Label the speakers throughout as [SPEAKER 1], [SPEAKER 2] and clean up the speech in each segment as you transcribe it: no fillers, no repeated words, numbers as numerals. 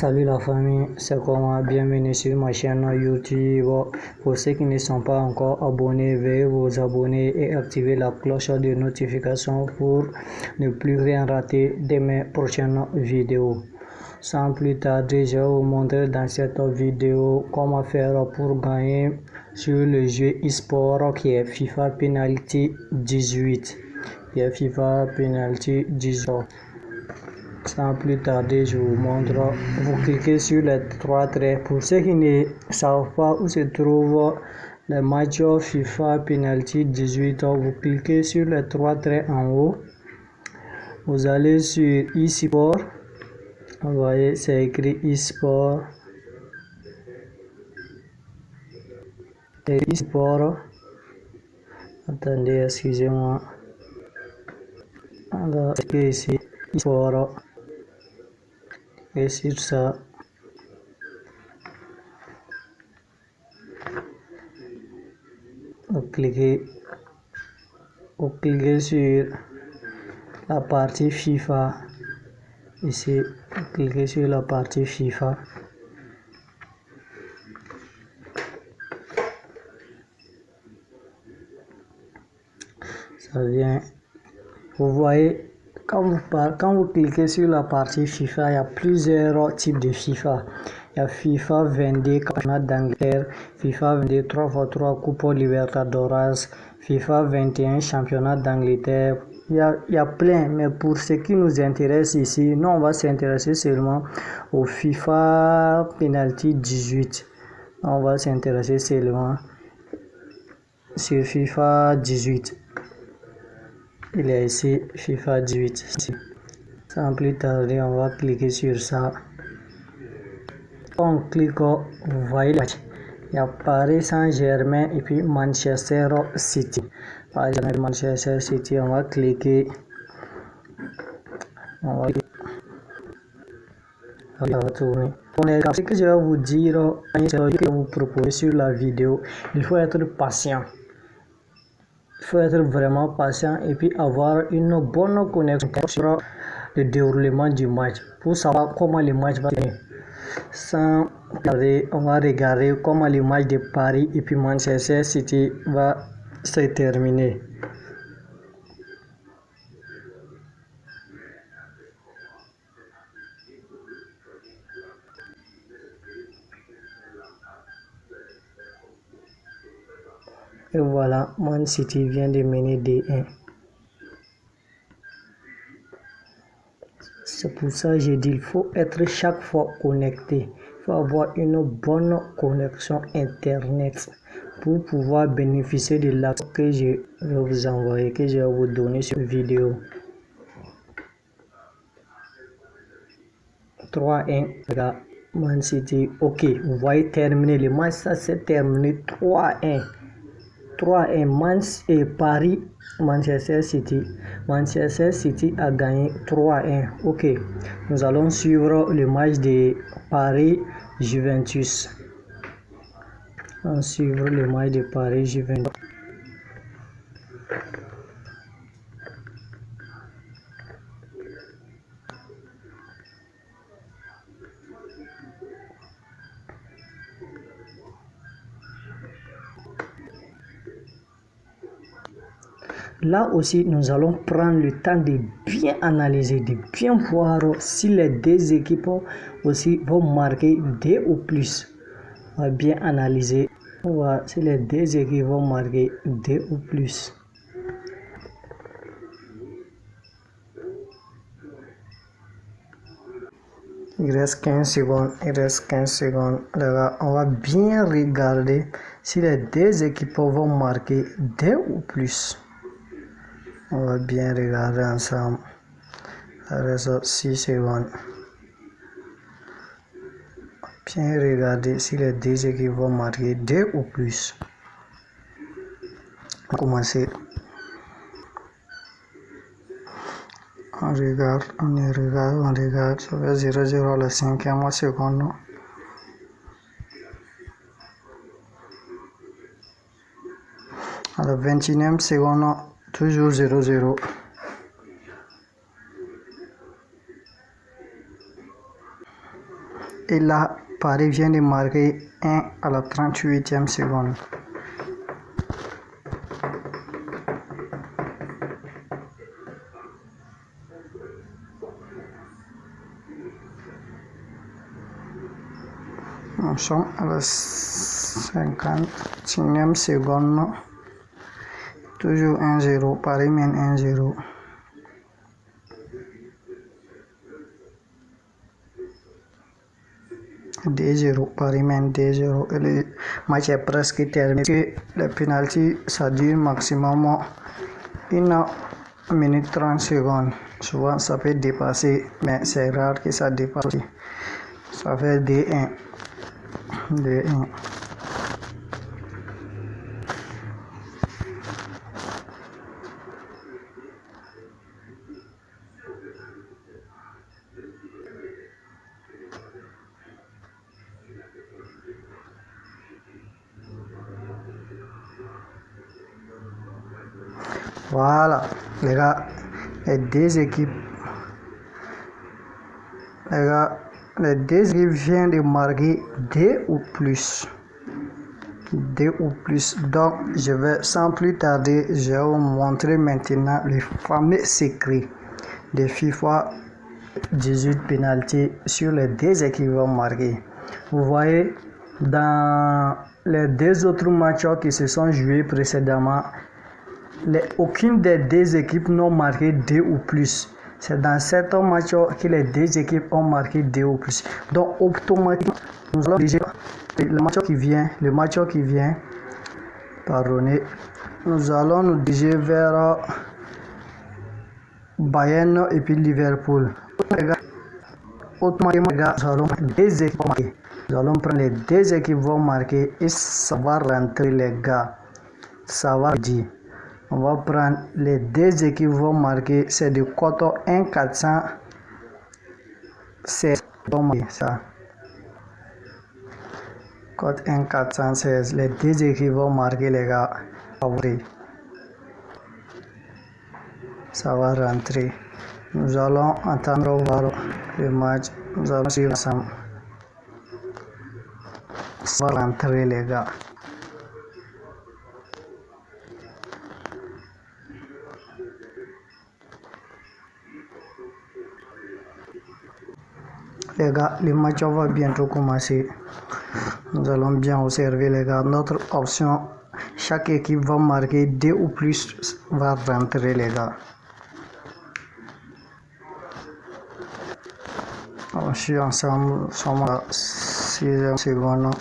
[SPEAKER 1] Salut la famille, c'est comment? Bienvenue sur ma chaîne YouTube. Pour ceux qui ne sont pas encore abonnés, veuillez vous abonner et activer la cloche de notification pour ne plus rien rater de mes prochaines vidéos. Sans plus tarder, je vais vous montrer dans cette vidéo comment faire pour gagner sur le jeu e-sport qui est FIFA Penalty 18. Sans plus tarder, je vous montre. Vous cliquez sur les trois traits. Pour ceux qui ne savent pas où se trouve le match FIFA Penalty 18, vous cliquez sur les trois traits en haut. Vous allez sur e-sport. Vous voyez, c'est écrit e-sport. E-sport. Attendez, excusez-moi. On va cliquer ici, e-sport. Et sur ça, vous cliquez sur la partie FIFA. Ici, vous cliquez sur la partie FIFA. Ça vient. Vous voyez, quand vous cliquez sur la partie FIFA, il y a plusieurs types de FIFA. Il y a FIFA 22 Championnat d'Angleterre, FIFA 22 3x3 Coupe Libertadores, FIFA 21 Championnat d'Angleterre. Il y a plein, mais pour ce qui nous intéresse ici, nous on va s'intéresser seulement au FIFA Penalty 18. On va s'intéresser seulement sur FIFA 18. Il est ici, FIFA 18. Sans plus tarder, on va cliquer sur ça. On clique, vous voyez le match. Il y a Paris Saint-Germain et puis Manchester City. Paris Saint-Germain, Manchester City, on va cliquer. On va tourner. Ce que je vais vous dire, ce que je vais vous proposer sur la vidéo, il faut être patient. Il faut être vraiment patient et puis avoir une bonne connexion sur le déroulement du match pour savoir comment le match va finir. Sans tarder, on va regarder comment le match de Paris et puis Manchester City va se terminer. Et voilà, Man City vient de mener 2-1. C'est pour ça que je dis il faut être chaque fois connecté. Il faut avoir une bonne connexion Internet pour pouvoir bénéficier de l'accès que je vais vous envoyer, que je vais vous donner sur vidéo. 3-1, Man City. Ok, vous voyez terminer le match, ça s'est terminé 3-1. 3-1, Paris, Manchester City. Manchester City a gagné 3-1. Ok, nous allons suivre le match de Paris-Juventus. On suivre le match de Paris-Juventus. Là aussi, nous allons prendre le temps de bien analyser, de bien voir si les deux équipes aussi vont marquer 2 ou plus. On va bien analyser, on va voir si les deux équipes vont marquer 2 ou plus. Il reste 15 secondes, Les gars, on va bien regarder si les deux équipes vont marquer 2 ou plus. On va bien regarder ensemble. Il reste 6 secondes. Bien regarder si les deux équipes vont marquer 2 ou plus. On va commencer. On regarde. Ça fait 0-0 à la 5e seconde. À la 21e seconde, toujours 0-0. Et là, Paris vient de marquer 1 à la 38e seconde. Nous sommes à la 51e seconde. Toujours 1-0. Paris mène 1-0. Paris mène 2-0 et le match est presque terminé. Les pénaltys, ça dure maximum 1 minute 30 secondes. Souvent, ça peut dépasser, mais c'est rare que ça dépasse. Ça fait 2-1. 2-1. Voilà, les gars, les deux équipes viennent de marquer 2 ou plus. 2 ou plus. Donc, je vais sans plus tarder, je vais vous montrer maintenant le fameux secret de FIFA 18 penalty sur les deux équipes vont marquer. Vous voyez, dans les deux autres matchs qui se sont joués précédemment, aucune des deux équipes n'ont marqué 2 ou plus. C'est dans certains matchs que les deux équipes ont marqué 2 ou plus. Donc, automatiquement, nous allons diriger le match qui vient, pardonnez, nous allons nous diriger vers Bayern et puis Liverpool. Automatiquement, nous allons prendre deux équipes marquer. Nous allons prendre les deux équipes vont marquer et ça va rentrer, les gars. Ça va dire. On va prendre les deux équipes vont marquer. C'est du cote 1,400. C'est ça. Cote 1,416. Les deux équipes vont marquer, les gars. Ça va rentrer. Nous allons entendre voir le match. Nous allons suivre ensemble. Ça va rentrer, les gars. Les gars, le match va bientôt commencer. Nous allons bien observer, les gars. Notre option, chaque équipe va marquer 2 ou plus, va rentrer, les gars. On suit ensemble, nous sommes à 6e seconde.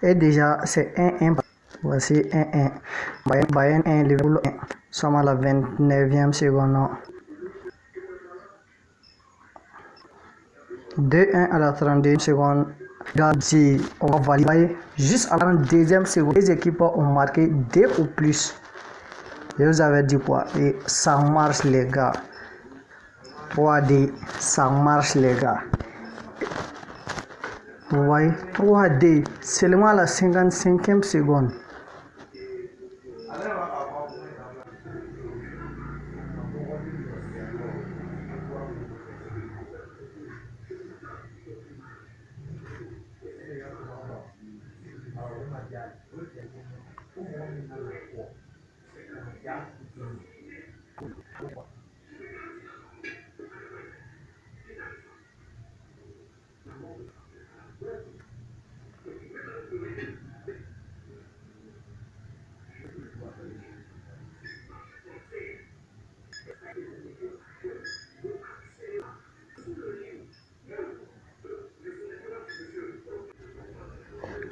[SPEAKER 1] Et déjà, c'est 1-1. Voici 1-1. Bayern 1, Liverpool 1. Nous sommes à la 29e seconde. 2-1 à la 32e seconde. Regardez, on va valider. Juste à la 2e seconde, les équipes ont marqué 2 ou plus. Je vous avais dit quoi? Et ça marche, les gars. 3D, ça marche, les gars. Vous voyez, 3D, seulement à la 55e seconde.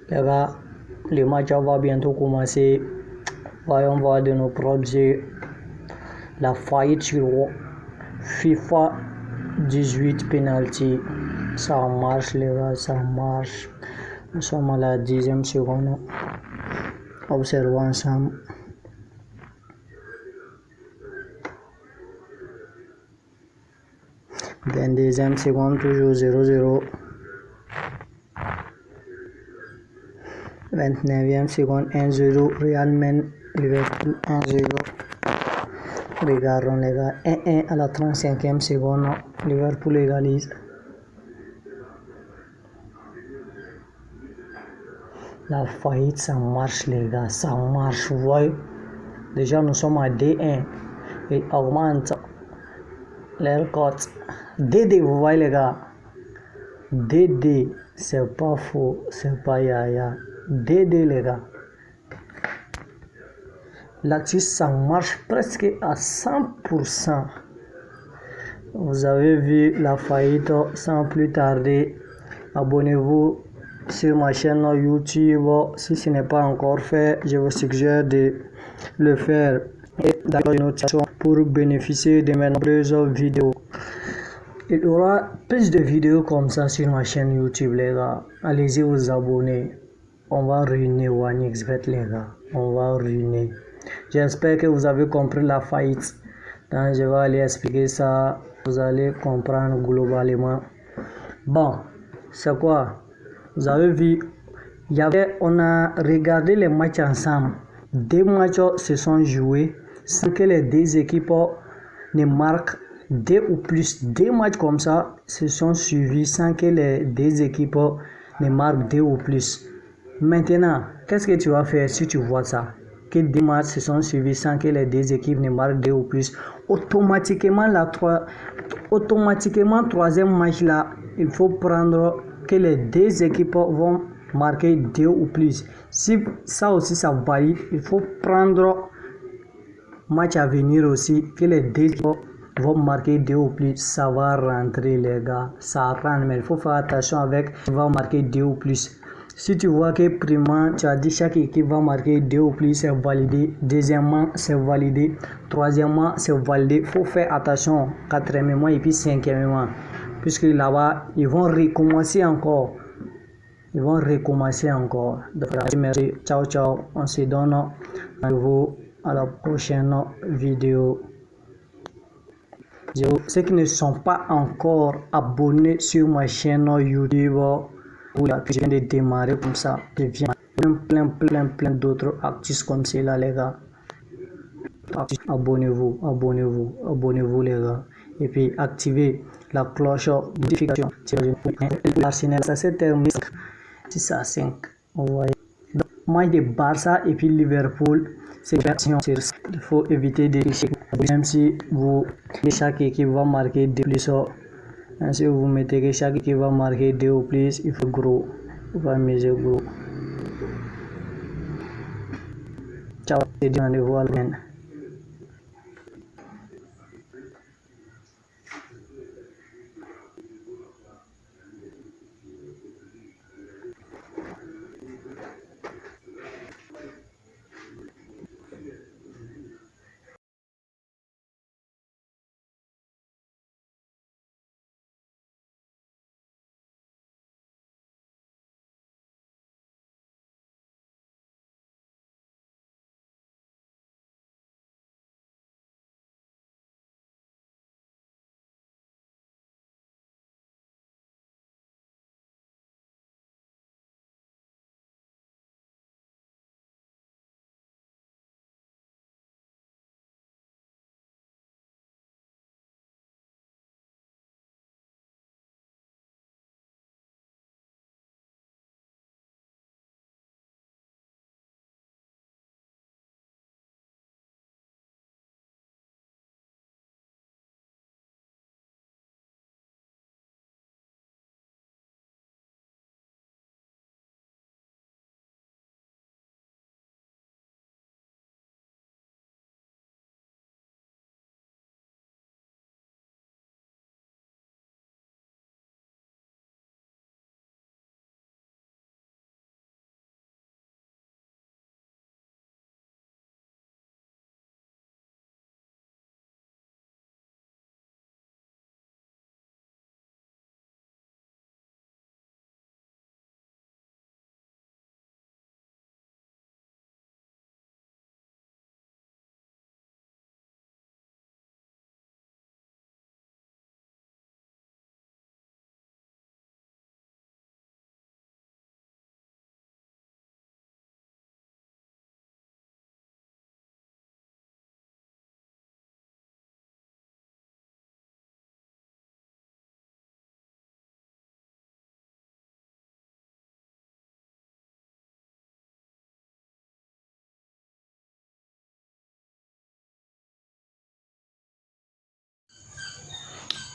[SPEAKER 1] Les gars, le match va bientôt commencer. Voyons voir de nos propres yeux la faillite sur FIFA 18 penalty. Ça marche, les gars, ça marche. Nous sommes à la 10e seconde. Observons ensemble. Dans 2e seconde, toujours 0-0. 29e seconde, 1-0. Real mène Liverpool 1-0. Regardons, les gars. 1-1 à la 35e seconde. Liverpool égalise. La faillite, ça marche, les gars. Ça marche, vous voyez. Déjà, nous sommes à D1. Et augmente leur cote. DD, vous voyez, les gars. DD, c'est pas faux. C'est pas yaya. DD, les gars. Là-dessus, ça marche presque à 100%. Vous avez vu la faillite. Sans plus tarder, abonnez-vous sur ma chaîne YouTube. Si ce n'est pas encore fait, je vous suggère de le faire et d'activer une notification pour bénéficier de mes nombreuses vidéos. Il y aura plus de vidéos comme ça sur ma chaîne YouTube, les gars. Allez-y vous abonner. On va ruiner OneXBet, les gars. On va ruiner. J'espère que vous avez compris la faillite. Donc, je vais aller expliquer ça. Vous allez comprendre globalement. Bon, c'est quoi? Vous avez vu, on a regardé les matchs ensemble. 2 matchs se sont joués sans que les 2 équipes ne marquent 2 ou plus. 2 matchs comme ça se sont suivis sans que les 2 équipes ne marquent 2 ou plus. Maintenant, qu'est-ce que tu vas faire si tu vois ça? Que 2 matchs se sont suivis sans que les 2 équipes ne marquent 2 ou plus. Automatiquement, troisième match là, il faut prendre que les 2 équipes vont marquer 2 ou plus. Si ça aussi ça valide, il faut prendre match à venir aussi que les 2 équipes vont marquer 2 ou plus. Ça va rentrer, les gars, ça rentre, mais il faut faire attention avec qui va marquer 2 ou plus. Si tu vois que premièrement, tu as dit chaque équipe va marquer 2 ou plus, c'est validé. Deuxièmement, c'est validé. Troisièmement, c'est validé. Il faut faire attention. Quatrièmement et puis cinquièmement. Puisque là-bas, ils vont recommencer encore. Donc, merci. Ciao, ciao. On se donne rendez-vous à la prochaine vidéo. Ceux qui ne sont pas encore abonnés sur ma chaîne YouTube, que je viens de démarrer comme ça, je viens plein d'autres artistes comme cela, les gars. Abonnez-vous les gars. Et puis activez la cloche de notification. L'arsenal, ça s'est terminé 6 à 5. Vous voyez. Donc, match de Barça et puis Liverpool, c'est version. Il faut éviter de tricher. Même si chaque équipe va marquer 2 plus. Si vous mettez que chaque équipe va marquer 2 ou plus, il faut gros. Il faut miser gros. Ciao, c'est rendez-vous à la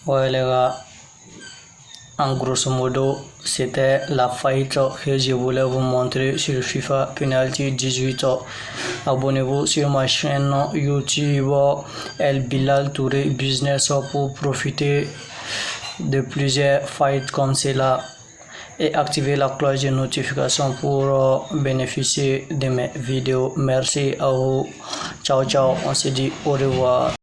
[SPEAKER 1] Ouais les gars, en grosso modo, c'était la fight que je voulais vous montrer sur FIFA Penalty 18. Abonnez-vous sur ma chaîne YouTube El Bilal Touré Business pour profiter de plusieurs fights comme cela et activez la cloche de notification pour bénéficier de mes vidéos. Merci à vous. Ciao, ciao. On se dit au revoir.